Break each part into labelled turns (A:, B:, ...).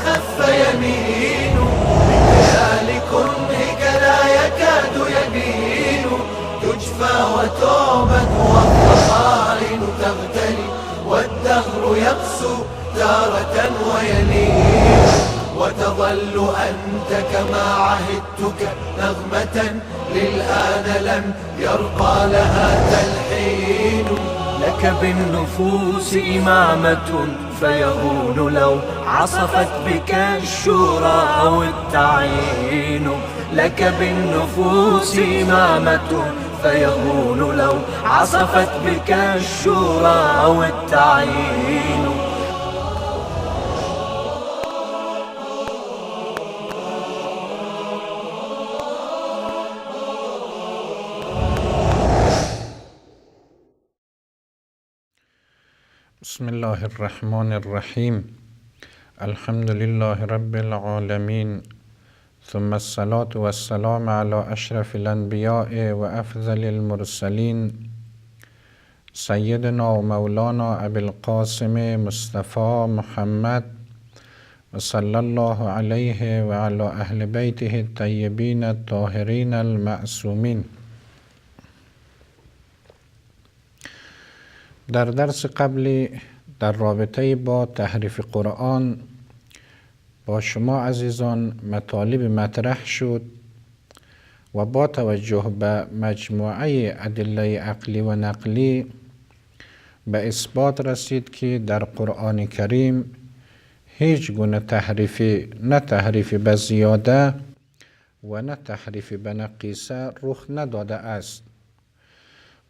A: خف يمين بخيال كرهك لا يكاد يبين تجفى وتعبد والضخائن تغتلي والدهر يقسو تارة ويلين وتظل أنت كما عهدتك نغمة للآن لم يرقى لها تلحين
B: لك بالنفوس إمامة فيهون لو عصفت بك الشورى أو التعيين لك بالنفوس إمامة فيهون لو عصفت بك الشورى أو التعيين
C: بسم الله الرحمن الرحيم الحمد لله رب العالمين ثم الصلاة والسلام على أشرف الأنبياء وأفضل المرسلين سيدنا ومولانا أبي القاسم مصطفى محمد وصلى الله عليه وعلى أهل بيته الطيبين الطاهرين المعصومين. در درس قبلی در رابطه با تحریف قرآن با شما عزیزان مطالب مطرح شد و با توجه به مجموعه ادله عقلی و نقلی به اثبات رسید که در قرآن کریم هیچ گونه تحریفی، نه تحریف به زیاده و نه تحریف به نقیصه رخ نداده است.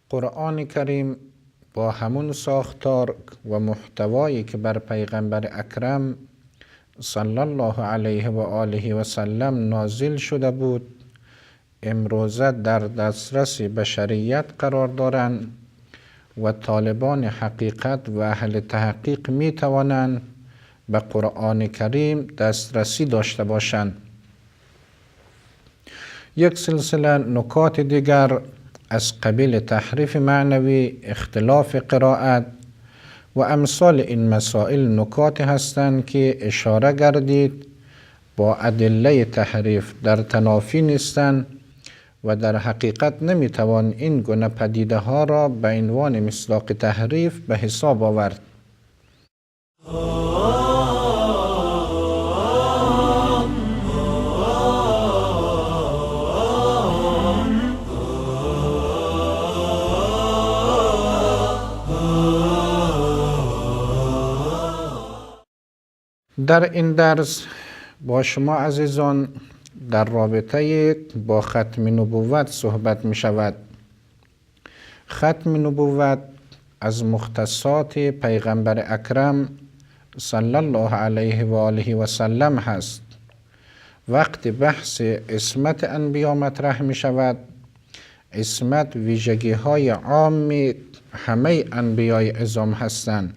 C: قرآن کریم با همون ساختار و محتوایی که بر پیغمبر اکرم صلی الله علیه و آله و سلم نازل شده بود امروزه در دسترس بشریت قرار دارند و طالبان حقیقت و اهل تحقیق می توانند به قرآن کریم دسترسی داشته باشند. یک سلسله نکات دیگر از قبیل تحریف معنوی، اختلاف قرائت و امثال این مسائل نکات هستند که اشاره گردید با ادله تحریف در تنافی نیستند و در حقیقت نمیتوان این گونه پدیده ها را به عنوان مصداق تحریف به حساب آورد. در این درس با شما عزیزان در رابطه با ختم نبوت صحبت می شود. ختم نبوت از مختصات پیغمبر اکرم صلی الله علیه و آله و سلم هست. وقتی بحث عصمت انبیا مطرح می شود، عصمت ویژگی های عام همه انبیای عظام هستند.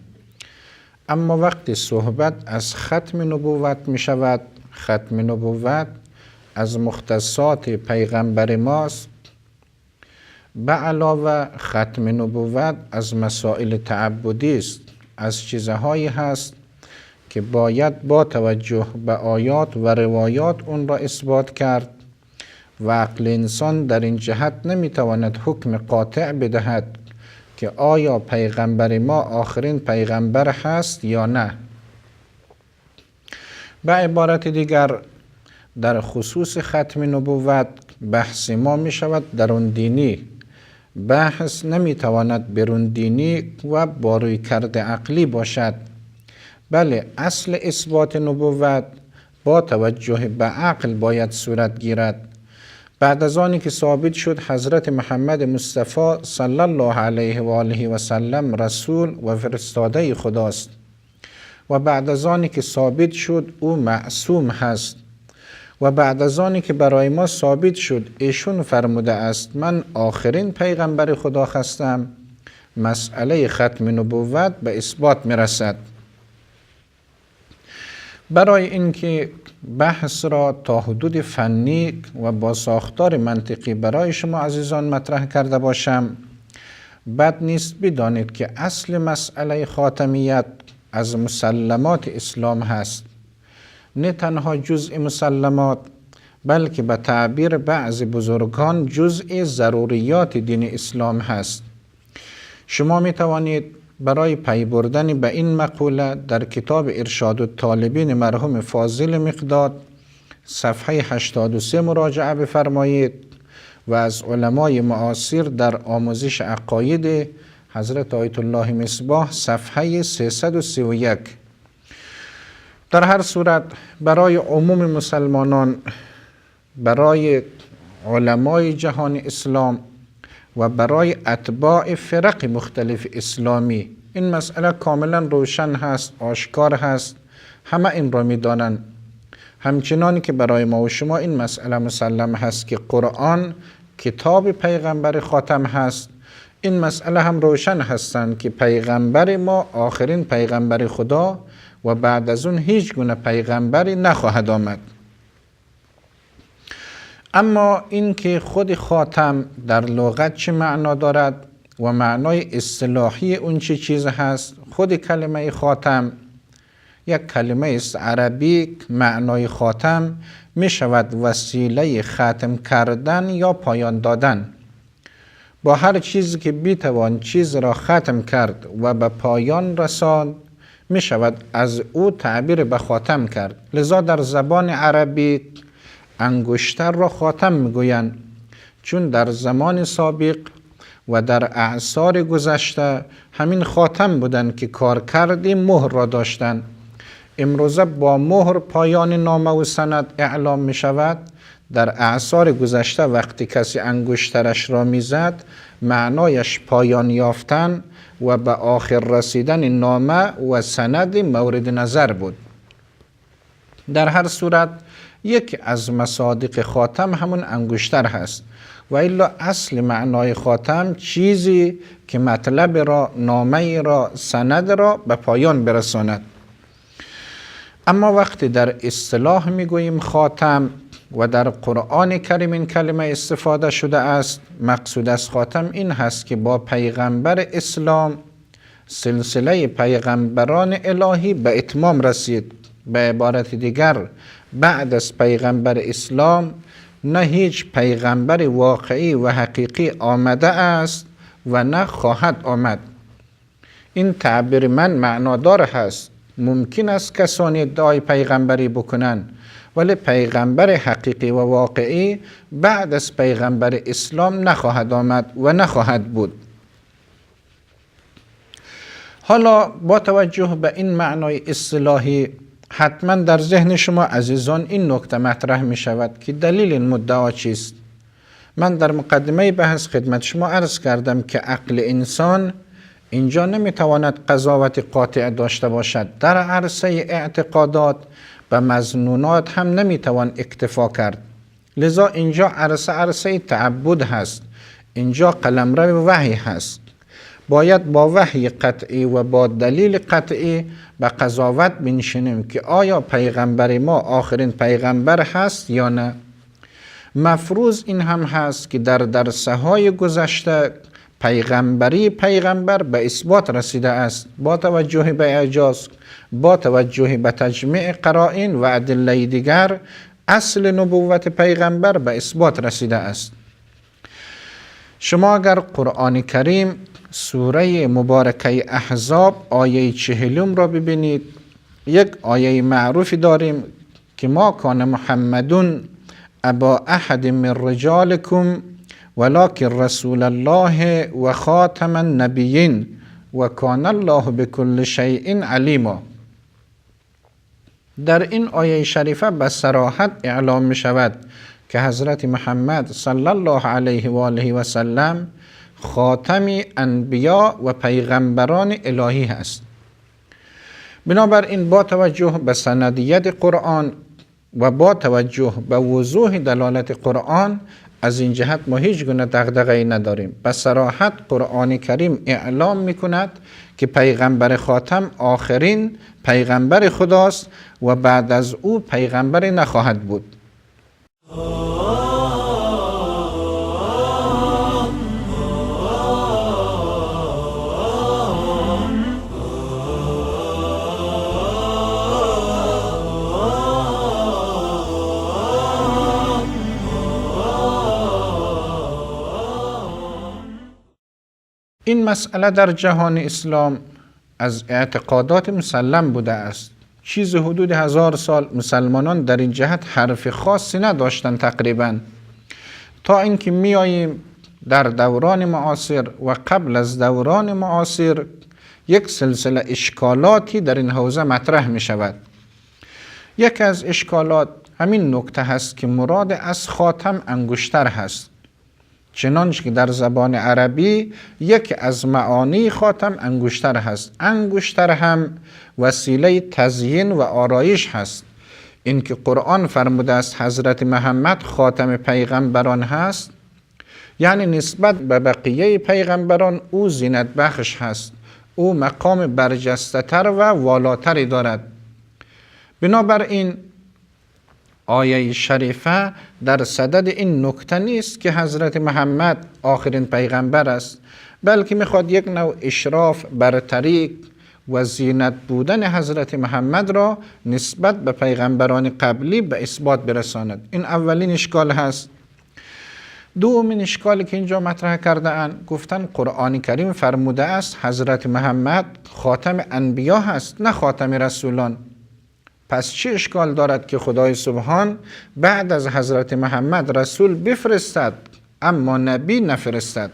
C: اما وقتی صحبت از ختم نبوت می شود، ختم نبوت از مختصات پیغمبر ماست. به علاوه ختم نبوت از مسائل تعبدی است، از چیزهایی هست که باید با توجه به آیات و روایات اون را اثبات کرد و عقل انسان در این جهت نمیتواند حکم قاطع بدهد که آیا پیغمبر ما آخرین پیغمبر هست یا نه. به عبارت دیگر در خصوص ختم نبوت بحث ما می شود درون دینی. بحث نمی تواند بیرون دینی و با رویکرد عقلی باشد. بله، اصل اثبات نبوت با توجه به عقل باید صورت گیرد. بعد از آنی که ثابت شد حضرت محمد مصطفی صلی الله علیه و آله و سلم رسول و فرستاده خداست و بعد از آنی که ثابت شد او معصوم هست و بعد از آنی که برای ما ثابت شد ایشون فرموده است من آخرین پیغمبر خدا هستم، مسئله ختم نبوت به اثبات میرسد. برای اینکه بحث را تا حدود فنی و با ساختار منطقی برای شما عزیزان مطرح کرده باشم، بد نیست بدانید که اصل مسئله خاتمیت از مسلمات اسلام هست. نه تنها جزء مسلمات، بلکه به تعبیر بعض بزرگان جزء ضروریات دین اسلام هست. شما می توانید برای پی بردن به این مقوله در کتاب ارشاد الطالبین مرحوم فاضل مقداد صفحه 83 مراجعه بفرمایید و از علمای معاصر در آموزش عقاید حضرت آیت الله مصباح صفحه 331. در هر صورت برای عموم مسلمانان، برای علمای جهان اسلام و برای اتباع فرق مختلف اسلامی این مسئله کاملا روشن هست، آشکار هست، همه این را می دانند. همچنان که برای ما و شما این مسئله مسلم هست که قرآن کتاب پیغمبر خاتم هست، این مسئله هم روشن هستند که پیغمبر ما آخرین پیغمبر خدا و بعد از اون هیچ گونه پیغمبری نخواهد آمد. اما این که خود خاتم در لغت چه معنا دارد و معنای اصطلاحی اون چه چیز هست، خود کلمه خاتم یک کلمه است عربی. معنای خاتم می شود وسیله ختم کردن یا پایان دادن. با هر چیزی که بیتوان چیز را ختم کرد و به پایان رساند می شود از او تعبیر به خاتم کرد. لذا در زبان عربی انگشتر را خاتم می گویند، چون در زمان سابق و در اعصار گذشته همین خاتم بودند که کارکرد مهر را داشتند. امروزه با مهر پایان نامه و سند اعلام می شود. در اعصار گذشته وقتی کسی انگشترش را می زد معنایش پایان یافتن و به آخر رسیدن نامه و سند مورد نظر بود. در هر صورت یکی از مصادیق خاتم همون انگشتر هست و الا اصل معنای خاتم چیزی که مطلب را، نامه را، سند را به پایان برساند. اما وقتی در اصطلاح میگوییم خاتم و در قرآن کریم این کلمه استفاده شده است، مقصود از خاتم این هست که با پیغمبر اسلام سلسله پیغمبران الهی به اتمام رسید. به عبارت دیگر بعد از پیغمبر اسلام نه هیچ پیغمبر واقعی و حقیقی آمده است و نه خواهد آمد. این تعبیر من معنادار هست. ممکن است کسانی ادعای پیغمبری بکنند، ولی پیغمبر حقیقی و واقعی بعد از پیغمبر اسلام نخواهد آمد و نخواهد بود. حالا با توجه به این معنای اصطلاحی حتما در ذهن شما عزیزان این نکته مطرح می شود که دلیل این مدعا چیست؟ من در مقدمه بحث خدمت شما عرض کردم که عقل انسان اینجا نمیتواند قضاوت قاطع داشته باشد. در عرصه اعتقادات و مظنونات هم نمیتوان اکتفا کرد. لذا اینجا عرصه تعبد هست، اینجا قلمرو وحی هست. باید با وحی قطعی و با دلیل قطعی به قضاوت بنشینیم که آیا پیغمبر ما آخرین پیغمبر هست یا نه. مفروض این هم هست که در درس‌های گذشته پیغمبری پیغمبر به اثبات رسیده است، با توجه به اعجاز، با توجه به تجمیع قرائن و ادله دیگر اصل نبوت پیغمبر به اثبات رسیده است. شما اگر قرآن کریم سوره مبارکه احزاب آیه 40 را ببینید، یک آیه معروفی داریم که ما کان محمدون ابا احد من رجالکم ولکن رسول الله و خاتم النبیین و کان الله بكل شیء علیما. در این آیه شریفه به صراحت اعلام می شود که حضرت محمد صلی الله علیه و آله و سلم خاتم انبیا و پیغمبران الهی است. بنابراین با توجه به سندیت قرآن و با توجه به وضوح دلالت قرآن از این جهت ما هیچ گونه دغدغه‌ای نداریم. به صراحت قرآن کریم اعلام می‌کند که پیغمبر خاتم آخرین پیغمبر خداست و بعد از او پیغمبری نخواهد بود. این مسئله در جهان اسلام از اعتقادات مسلم بوده است. چیز حدود 1000 سال مسلمانان در این جهت حرف خاصی نداشتن تقریبا، تا اینکه میاییم در دوران معاصر و قبل از دوران معاصر یک سلسله اشکالاتی در این حوزه مطرح می شود. یک از اشکالات همین نکته هست که مراد از خاتم انگشتر هست، چنانچه که در زبان عربی یک از معانی خاتم انگشتر هست. انگشتر هم وسیله تزیین و آرایش هست. این که قرآن فرموده است حضرت محمد خاتم پیغمبران هست، یعنی نسبت به بقیه پیغمبران او زینت بخش هست، او مقام برجسته تر و والاتری دارد. بنابراین آیه شریفه در صدد این نکته نیست که حضرت محمد آخرین پیغمبر است، بلکه میخواد یک نوع اشراف، برتری و زینت بودن حضرت محمد را نسبت به پیغمبران قبلی به اثبات برساند. این اولین اشکال هست. دومین اشکالی که اینجا مطرح کرده اند، گفتن قرآن کریم فرموده است حضرت محمد خاتم انبیا هست، نه خاتم رسولان. پس چه اشکال دارد که خدای سبحان بعد از حضرت محمد رسول بفرستد اما نبی نفرستد؟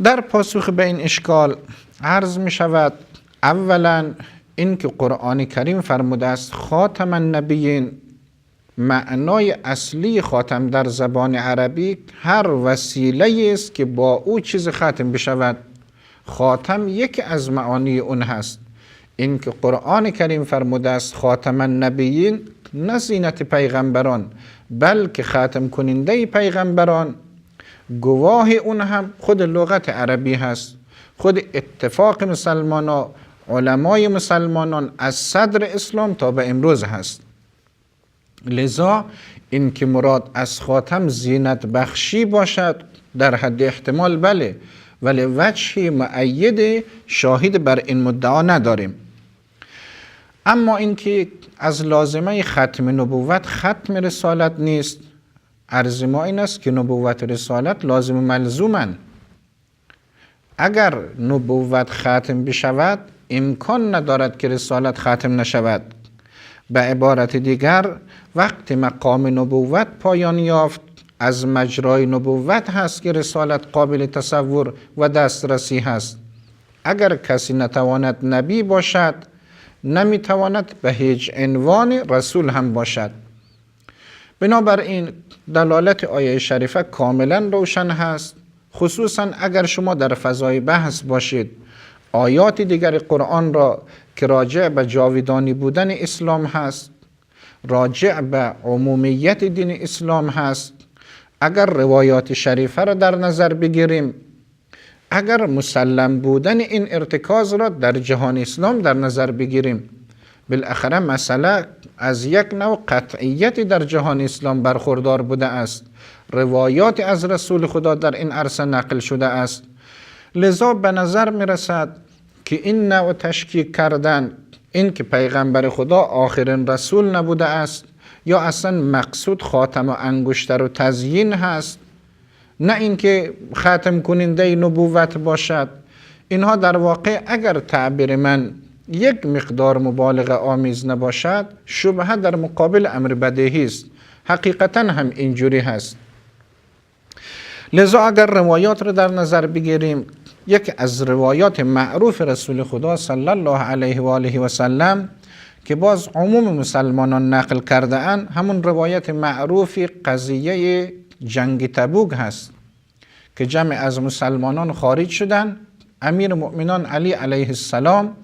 C: در پاسخ به این اشکال عرض می شود اولا این که قرآن کریم فرموده است خاتم النبیین، معنای اصلی خاتم در زبان عربی هر وسیله است که با او چیز ختم بشود. خاتم یکی از معانی اون هست. این که قرآن کریم فرموده است خاتم النبیین، نه زینت پیغمبران بلکه ختم کننده پیغمبران، گواه اون هم خود لغت عربی هست، خود اتفاق مسلمانان، علمای مسلمانان از صدر اسلام تا به امروز هست. لذا این که مراد از خاتم زینت بخشی باشد در حد احتمال بله، ولی وجهی مؤید شاهد بر این مدعا نداریم. اما اینکه از لازمه ختم نبوت ختم رسالت نیست، عرض ما این است که نبوت رسالت لازم و ملزومن. اگر نبوت ختم بشود امکان ندارد که رسالت ختم نشود. به عبارت دیگر وقتی مقام نبوت پایان یافت از مجرای نبوت هست که رسالت قابل تصور و دسترسی هست. اگر کسی نتواند نبی باشد نمیتواند به هیچ عنوان رسول هم باشد. بنابراین دلالت آیه شریفه کاملا روشن هست، خصوصا اگر شما در فضای بحث باشید. آیات دیگر قرآن را که راجع به جاودانی بودن اسلام هست، راجع به عمومیت دین اسلام هست، اگر روایات شریفه را در نظر بگیریم، اگر مسلم بودن این ارتکاز را در جهان اسلام در نظر بگیریم، بالاخره مسئله از یک نوع قطعیت در جهان اسلام برخوردار بوده است. روایات از رسول خدا در این عرصه نقل شده است. لذا به نظر می رسد که این نوع تشکیک کردن، این که پیغمبر خدا آخرین رسول نبوده است یا اصلا مقصود خاتم و انگشتر و تزیین هست، نه اینکه ختم کننده نبوت باشد، اینها در واقع اگر تعبیر من یک مقدار مبالغه آمیز نباشد شبهه در مقابل امر بدیهی است. حقیقتا هم اینجوری هست. لذا اگر روایات را در نظر بگیریم، یک از روایات معروف رسول خدا صلی الله علیه و آله و سلم که باز عموم مسلمانان نقل کرده اند، همون روایت معروف قضیه جنگ تبوک هست که جمع از مسلمانان خارج شدند. امیر مؤمنان علی علیه السلام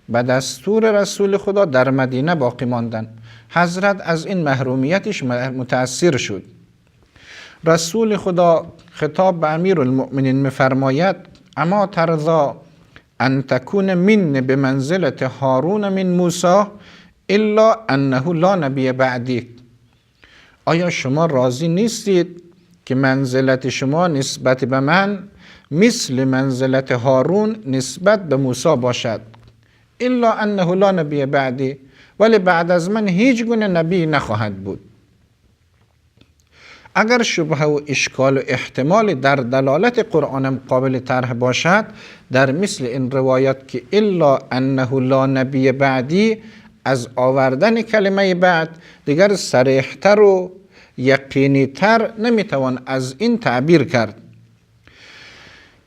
C: به دستور رسول خدا در مدینه باقی ماندند. حضرت از این محرومیتش متأثر شد. رسول خدا خطاب به امیر المؤمنین می‌فرماید: اما ترضا ان تکون من بمنزلت هارون من موسی الا انه لا نبی بعدی. آیا شما راضی نیستید که منزلت شما نسبت به من مثل منزلت هارون نسبت به موسی باشد؟ الا انه لا نبی بعدی، ولی بعد از من هیچ گونه نبی نخواهد بود. اگر شبهه و اشکال و احتمال در دلالت قرآن قابل طرح باشد، در مثل این روایت که الا انه لا نبی بعدی، از آوردن کلمه بعد دیگر صریحتر و یقینیتر نمیتوان از این تعبیر کرد.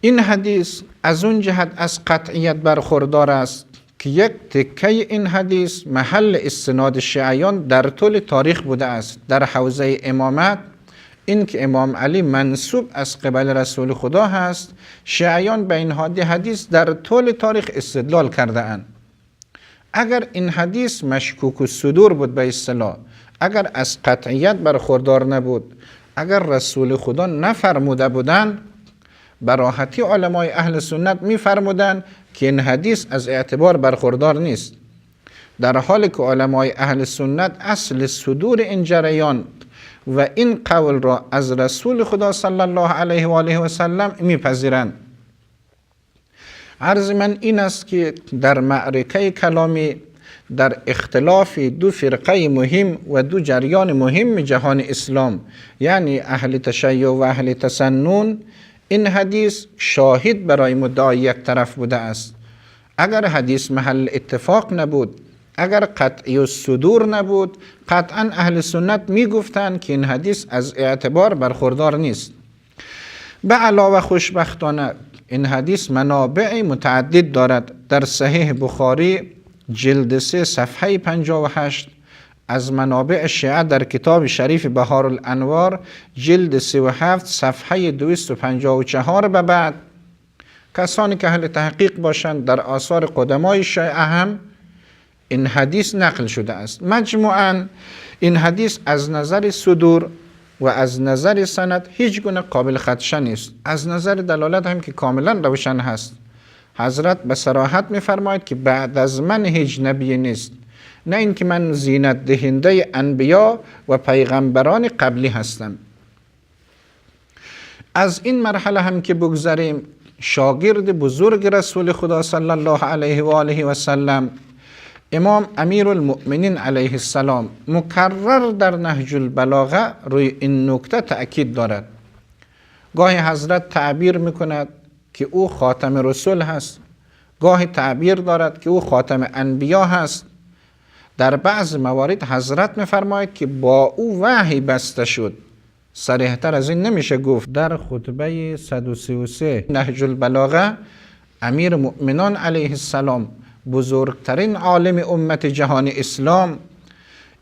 C: این حدیث از اون جهت از قطعیت برخوردار است که یک تکه این حدیث محل استناد شیعیان در طول تاریخ بوده است. در حوزه امامت، این که امام علی منسوب از قبل رسول خدا هست، شیعیان به این حدیث در طول تاریخ استدلال کرده اند. اگر این حدیث مشکوک الصدور بود به اصطلاح، اگر از قطعیت برخوردار نبود، اگر رسول خدا نفرموده بودند، به راحتی علمای اهل سنت میفرمودند که این حدیث از اعتبار برخوردار نیست، در حالی که علمای اهل سنت اصل صدور این جریان و این قول را از رسول خدا صلی الله علیه و آله و سلم میپذیرند. عرض من این است که در معرکه کلامی، در اختلاف دو فرقه مهم و دو جریان مهم جهان اسلام، یعنی اهل تشیع و اهل تسنن، این حدیث شاهد برای مدعای یک طرف بوده است. اگر حدیث محل اتفاق نبود، اگر قطعی الصدور نبود، قطعا اهل سنت می گفتند که این حدیث از اعتبار برخوردار نیست. به علاوه خوشبختانه این حدیث منابع متعدد دارد. در صحیح بخاری جلد 3 صفحه 58، از منابع شیعه در کتاب شریف بهار الانوار جلد 37 صفحه 254 به بعد، کسانی که اهل تحقیق باشند در آثار قدمای شیعه هم این حدیث نقل شده است. مجموعاً این حدیث از نظر صدور و از نظر سند هیچ گونه قابل خدشه نیست. از نظر دلالت هم که کاملا روشن هست. حضرت به صراحت می‌فرماید که بعد از من هیچ نبی نیست، نه اینکه من زینت دهنده انبیا و پیغمبران قبلی هستم. از این مرحله هم که بگذریم، شاگرد بزرگ رسول خدا صلی الله علیه و آله و سلم امام امیر المؤمنین علیه السلام مکرر در نهج البلاغه روی این نکته تأکید دارد. گاهی حضرت تعبیر میکند که او خاتم رسول هست، گاهی تعبیر دارد که او خاتم انبیا هست. در بعض موارد حضرت میفرماید که با او وحی بسته شد. صریح‌تر از این نمیشه گفت. در خطبه 133 نهج البلاغه امیر مؤمنان علیه السلام، بزرگترین عالم امت جهان اسلام،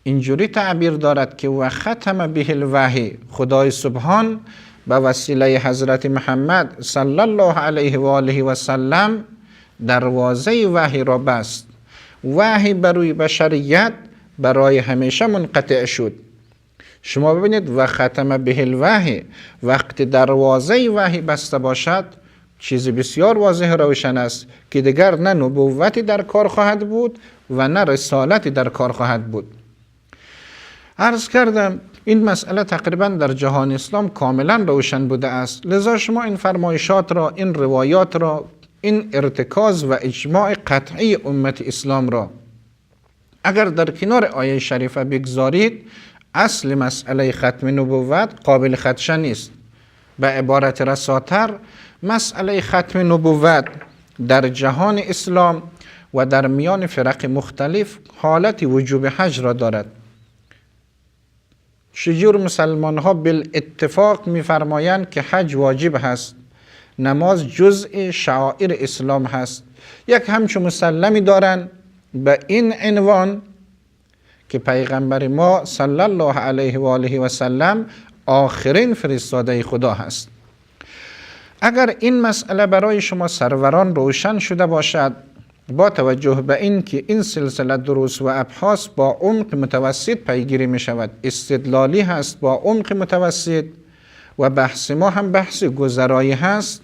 C: اینجوری تعبیر دارد که و ختم به الوحی، خدای سبحان به وسیله حضرت محمد صلی الله علیه و آله و سلم دروازه وحی را بست. وحی بروی بشریت برای همیشه منقطع شد. شما ببینید و ختم به الوحی، وقتی دروازه وحی بسته باشد، چیز بسیار واضح روشن است که دیگر نه نبوتی در کار خواهد بود و نه رسالتی در کار خواهد بود. عرض کردم این مسئله تقریبا در جهان اسلام کاملا روشن بوده است. لذا شما این فرمایشات را، این روایات را، این ارتکاز و اجماع قطعی امت اسلام را اگر در کنار آیه شریفه بگذارید، اصل مسئله ختم نبوت قابل خدشه نیست. به عبارت رساتر، مسئله ختم نبوت در جهان اسلام و در میان فرق مختلف حالت وجوب حج را دارد. شجور مسلمان ها بالاتفاق می‌فرمایند که حج واجب هست، نماز جزء شعائر اسلام هست. یک همچون مسلمی دارند به این عنوان که پیغمبر ما صلی الله علیه و آله و سلم آخرین فرستاده خدا هست. اگر این مسئله برای شما سروران روشن شده باشد، با توجه به این که این سلسله دروس و ابحاث با عمق متوسط پیگیری می شود، استدلالی هست با عمق متوسط و بحث ما هم بحث گذرایی هست،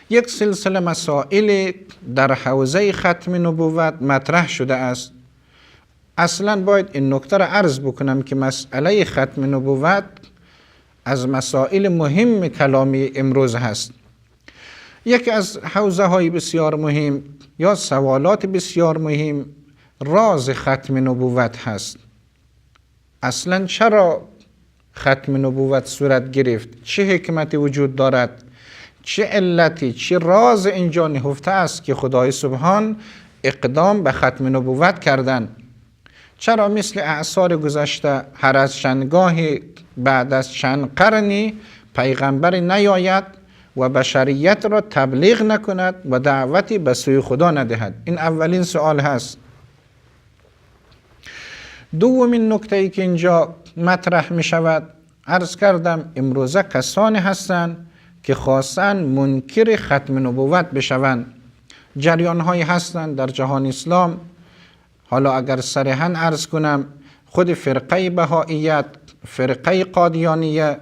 C: یک سلسله مسائل در حوزه ختم نبوت مطرح شده است. اصلا باید این نکته را عرض بکنم که مسئله ختم نبوت از مسائل مهم کلامی امروز هست. یکی از حوزه های بسیار مهم یا سوالات بسیار مهم راز ختم نبوت هست. اصلا چرا ختم نبوت صورت گرفت، چه حکمتی وجود دارد، چه علتی، چه راز اینجا نهفته است که خدای سبحان اقدام به ختم نبوت کردن؟ چرا مثل اعصار گذشته هر از چندگاهی بعد از چند قرنی پیغمبر نیاید و بشریت را تبلیغ نکند و دعوتی به سوی خدا ندهد؟ این اولین سوال هست. دومین نکته‌ای که اینجا مطرح می شود، عرض کردم امروزه کسانی هستند که خواستن منکر ختم نبوت بشوند. جریان هایی هستند در جهان اسلام، حالا اگر صریحاً عرض کنم خود فرقه بهائیت، فرقه قادیانیه،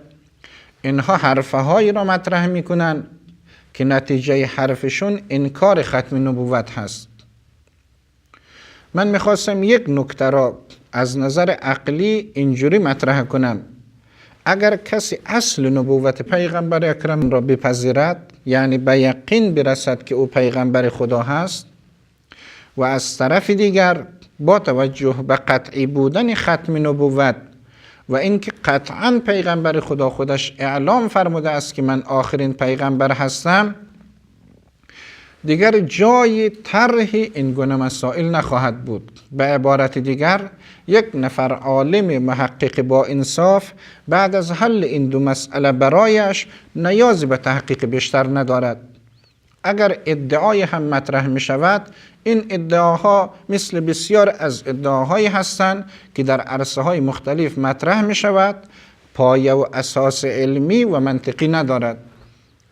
C: اینها حرفه هایی را مطرح میکنن که نتیجه حرفشون انکار ختم نبوت هست. من میخواستم یک نکته را از نظر عقلی اینجوری مطرح کنم. اگر کسی اصل نبوت پیغمبر اکرم را بپذیرد، یعنی به یقین برسد که او پیغمبر خدا هست، و از طرف دیگر با توجه به قطعی بودن ختم نبوت و اینکه قطعا پیغمبر خدا خودش اعلام فرموده است که من آخرین پیغمبر هستم، دیگر جای طرح این گونه مسائل نخواهد بود. به عبارت دیگر یک نفر عالم محقق با انصاف بعد از حل این دو مسئله برایش نیازی به تحقیق بیشتر ندارد. اگر ادعای هم مطرح می شود، این ادعاها مثل بسیار از ادعاهایی هستند که در عرصه های مختلف مطرح می شود، پایه و اساس علمی و منطقی ندارد.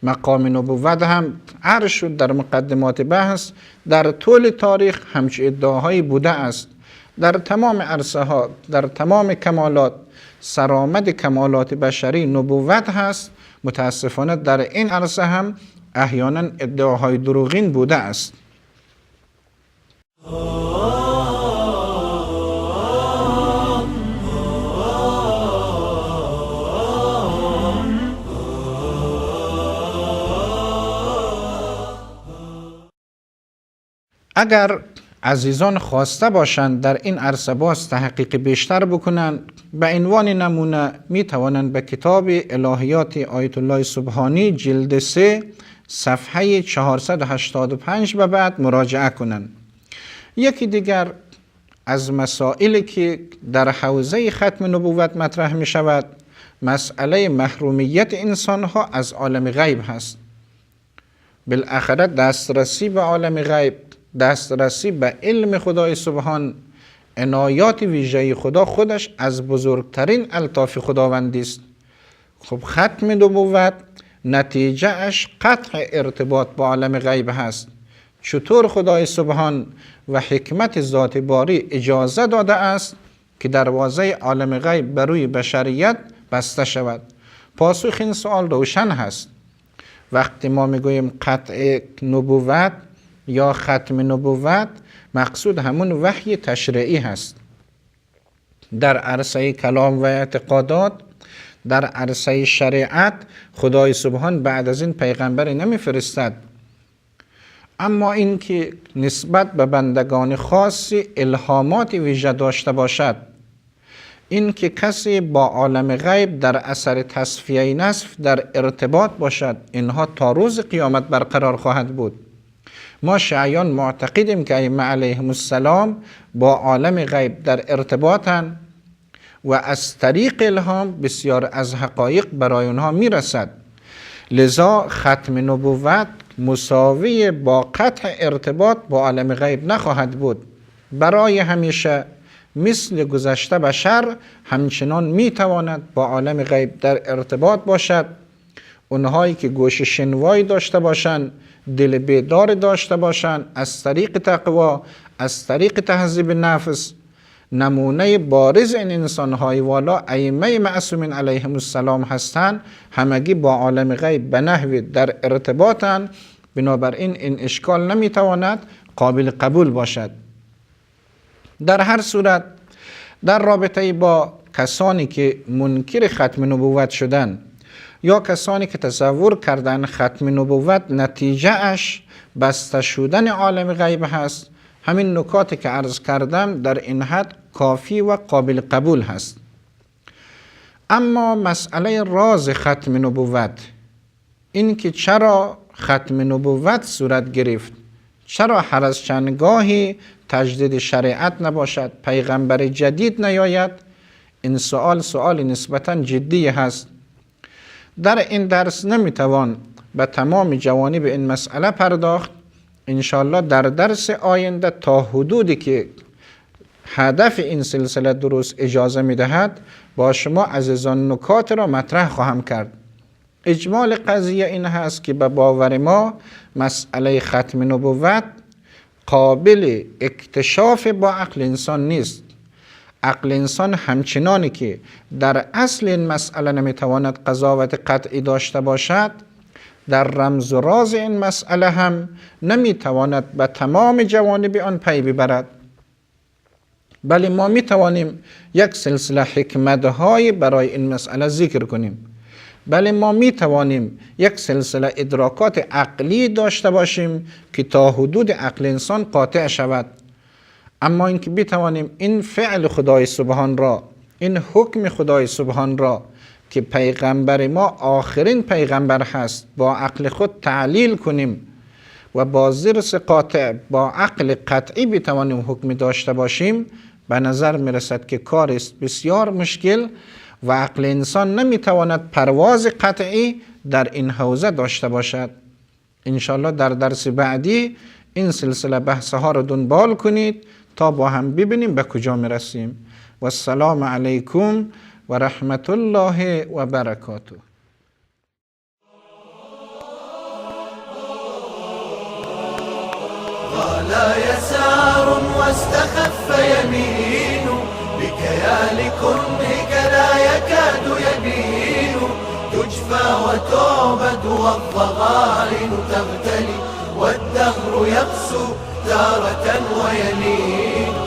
C: مقام نبوت هم عرض شد در مقدمات بحث، در طول تاریخ همچه ادعاهایی بوده است. در تمام عرصه ها، در تمام کمالات، سرآمد کمالات بشری نبوت هست. متاسفانه در این عرصه هم احیانا ادعاهای دروغین بوده است. اگر عزیزان خواسته باشند در این عرصه باز تحقیق بیشتر بکنند، به عنوان نمونه می توانند به کتاب الهیات آیت الله سبحانی جلد 3 صفحه 485 به بعد مراجعه کنند. یکی دیگر از مسائلی که در حوزه ختم نبوت مطرح می شود، مسئله محرومیت انسان ها از عالم غیب هست. بالاخره دسترسی به عالم غیب، دسترسی به علم خدای سبحان، عنایات ویژه خدا خودش از بزرگترین الطاف خداوندی است. خب ختم نبوت نتیجه اش قطع ارتباط با عالم غیب هست. چطور خدای سبحان و حکمت ذات باری اجازه داده است که دروازه عالم غیب بروی بشریت بسته شود؟ پاسخ این سوال روشن هست. وقتی ما میگوییم قطع نبوت یا ختم نبوت، مقصود همون وحی تشریعی هست. در عرصه کلام و اعتقادات، در عرصه شریعت، خدای سبحان بعد از این پیغمبری نمیفرستد. اما این که نسبت به بندگان خاصی الهامات ویژه داشته باشد، این که کسی با عالم غیب در اثر تصفیه نفس در ارتباط باشد، اینها تا روز قیامت برقرار خواهد بود. ما شیعیان معتقدیم که ائمه علیهم السلام با عالم غیب در ارتباطن و از طریق الهام بسیار از حقایق برای اونها میرسد. لذا ختم نبوت مساوی با قطع ارتباط با عالم غیب نخواهد بود. برای همیشه مثل گذشته بشر همچنان میتواند با عالم غیب در ارتباط باشد. اونهایی که گوش شنوایی داشته باشند، دل بیدار داشته باشند، از طریق تقوا، از طریق تهذیب نفس، نمونه بارز این انسان‌های والا ائمه معصومین علیهم السلام هستند، همگی با عالم غیب به نحوی در ارتباطند. بنابراین این اشکال نمیتواند قابل قبول باشد. در هر صورت در رابطه با کسانی که منکر ختم نبوت شدن یا کسانی که تصور کردن ختم نبوت نتیجه اش بسته شدن عالم غیب هست، همین نکاتی که عرض کردم در این حد کافی و قابل قبول هست. اما مسئله راز ختم نبوت، این که چرا ختم نبوت صورت گرفت، چرا هر از چندگاهی تجدید شریعت نباشد، پیغمبر جدید نیاید، این سوال نسبتا جدی هست. در این درس نمیتوان به تمام جوانب این مسئله پرداخت. انشاءالله در درس آینده تا حدودی که هدف این سلسله درست اجازه میدهد با شما عزیزان نکات را مطرح خواهم کرد. اجمال قضیه این هست که به باور ما مسئله ختم نبوت قابل اکتشاف با عقل انسان نیست. عقل انسان همچنانی که در اصل این مسئله نمیتواند قضاوت قطعی داشته باشد، در رمز و راز این مسئله هم نمیتواند به تمام جوانب آن پی ببرد. بلی ما میتوانیم یک سلسله حکمت‌های برای این مسئله ذکر کنیم. بلی ما میتوانیم یک سلسله ادراکات عقلی داشته باشیم که تا حدود عقل انسان قاطع شود. اما اینکه بتوانیم این فعل خدای سبحان را، این حکم خدای سبحان را که پیغمبر ما آخرین پیغمبر هست با عقل خود تعلیل کنیم و با ضرس قاطع با عقل قطعی بتوانیم حکم داشته باشیم، به نظر میرسد که کار است بسیار مشکل و عقل انسان نمیتواند پرواز قطعی در این حوزه داشته باشد. انشالله در درس بعدی این سلسله بحث ها رو دنبال کنید تا با هم ببینیم به کجا میرسیم. و السلام علیکم و رحمت الله و برکاته.
A: طال يسار واستخف يمين، بكيال كرهك لا يكاد يبين، تجفى وتعبد والضغائن تغتلي، والدهر يقسو تارة ويلين.